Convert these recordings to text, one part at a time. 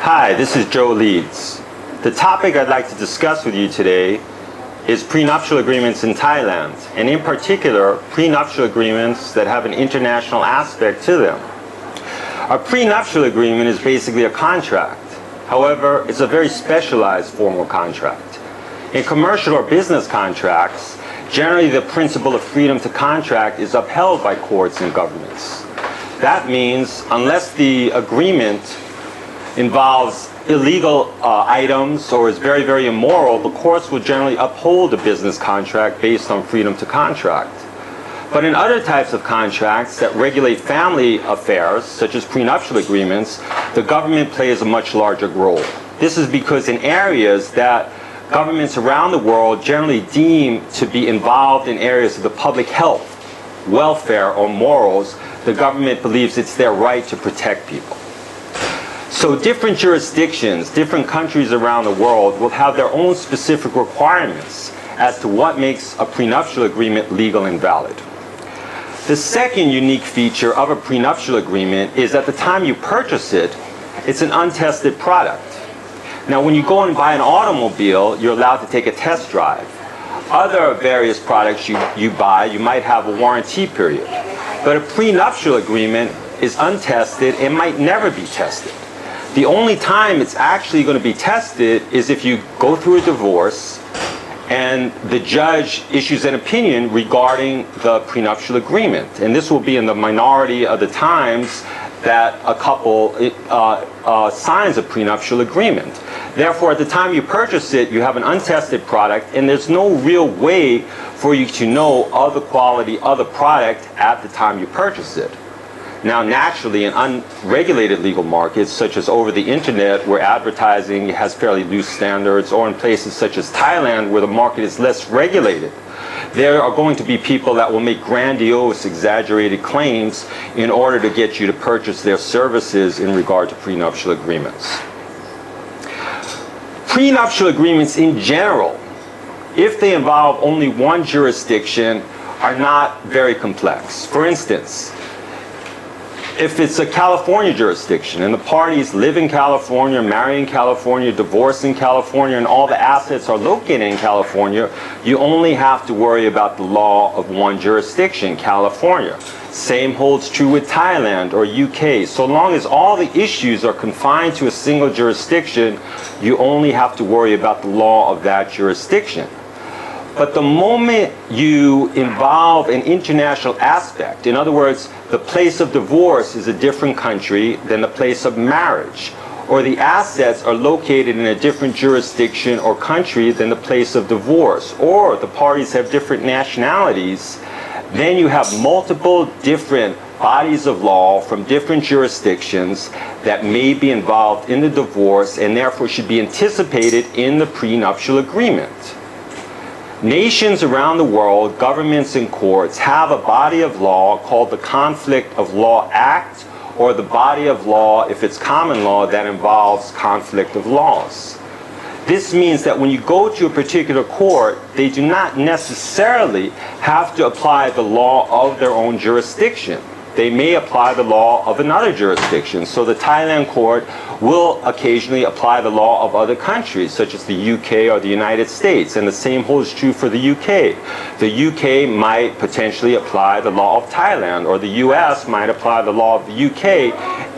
Hi, this is Joe Leeds. The topic I'd like to discuss with you today is prenuptial agreements in Thailand, and in particular, prenuptial agreements that have an international aspect to them. A prenuptial agreement is basically a contract. However, it's a very specialized formal contract. In commercial or business contracts, generally the principle of freedom to contract is upheld by courts and governments. That means unless the agreement involves illegal items or is very, very immoral, the courts will generally uphold a business contract based on freedom to contract. But in other types of contracts that regulate family affairs, such as prenuptial agreements, the government plays a much larger role. This is because in areas that governments around the world generally deem to be involved in areas of the public health, welfare, or morals, the government believes it's their right to protect people. So different jurisdictions, different countries around the world will have their own specific requirements as to what makes a prenuptial agreement legal and valid. The second unique feature of a prenuptial agreement is at the time you purchase it, it's an untested product. Now when you go and buy an automobile, you're allowed to take a test drive. Other various products you buy, you might have a warranty period. But a prenuptial agreement is untested and might never be tested. The only time it's actually going to be tested is if you go through a divorce and the judge issues an opinion regarding the prenuptial agreement. And this will be in the minority of the times that a couple signs a prenuptial agreement. Therefore, at the time you purchase it, you have an untested product, and there's no real way for you to know of the quality of the product at the time you purchase it. Now, naturally, in unregulated legal markets, such as over the internet, where advertising has fairly loose standards, or in places such as Thailand, where the market is less regulated, there are going to be people that will make grandiose, exaggerated claims in order to get you to purchase their services in regard to prenuptial agreements. Prenuptial agreements in general, if they involve only one jurisdiction, are not very complex. For instance, if it's a California jurisdiction and the parties live in California, marry in California, divorce in California, and all the assets are located in California, you only have to worry about the law of one jurisdiction, California. Same holds true with Thailand or UK. So long as all the issues are confined to a single jurisdiction, you only have to worry about the law of that jurisdiction. But the moment you involve an international aspect, in other words, the place of divorce is a different country than the place of marriage, or the assets are located in a different jurisdiction or country than the place of divorce, or the parties have different nationalities, then you have multiple different bodies of law from different jurisdictions that may be involved in the divorce and therefore should be anticipated in the prenuptial agreement. Nations around the world, governments and courts, have a body of law called the Conflict of Law Act, or the body of law, if it's common law, that involves conflict of laws. This means that when you go to a particular court, they do not necessarily have to apply the law of their own jurisdiction. They may apply the law of another jurisdiction. So the Thailand court will occasionally apply the law of other countries, such as the UK or the United States, and the same holds true for the UK. The UK might potentially apply the law of Thailand, or the US might apply the law of the UK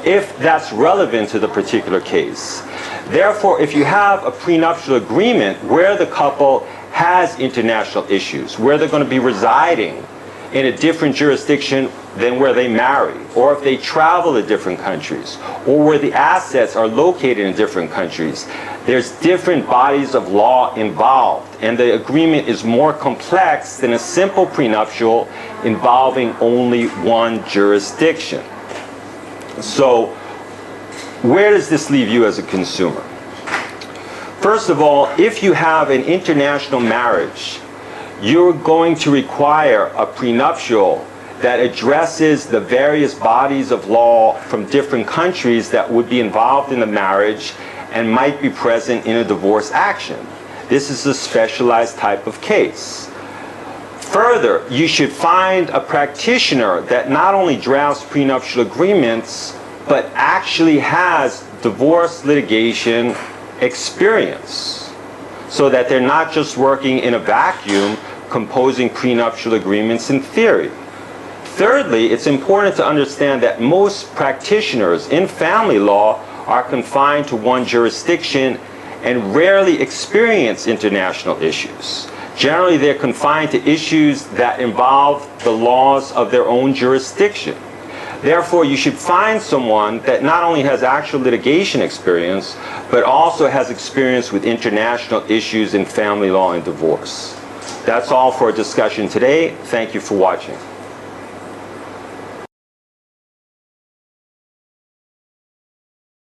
if that's relevant to the particular case. Therefore, if you have a prenuptial agreement where the couple has international issues, where they're going to be residing in a different jurisdiction than where they marry, or if they travel to different countries, or where the assets are located in different countries, there's different bodies of law involved, and the agreement is more complex than a simple prenuptial involving only one jurisdiction. So, where does this leave you as a consumer? First of all, if you have an international marriage, you're going to require a prenuptial that addresses the various bodies of law from different countries that would be involved in the marriage and might be present in a divorce action. This is a specialized type of case. Further, you should find a practitioner that not only drafts prenuptial agreements, but actually has divorce litigation experience, so that they're not just working in a vacuum composing prenuptial agreements in theory. Thirdly, it's important to understand that most practitioners in family law are confined to one jurisdiction and rarely experience international issues. Generally, they're confined to issues that involve the laws of their own jurisdiction. Therefore, you should find someone that not only has actual litigation experience, but also has experience with international issues in family law and divorce. That's all for our discussion today. Thank you for watching.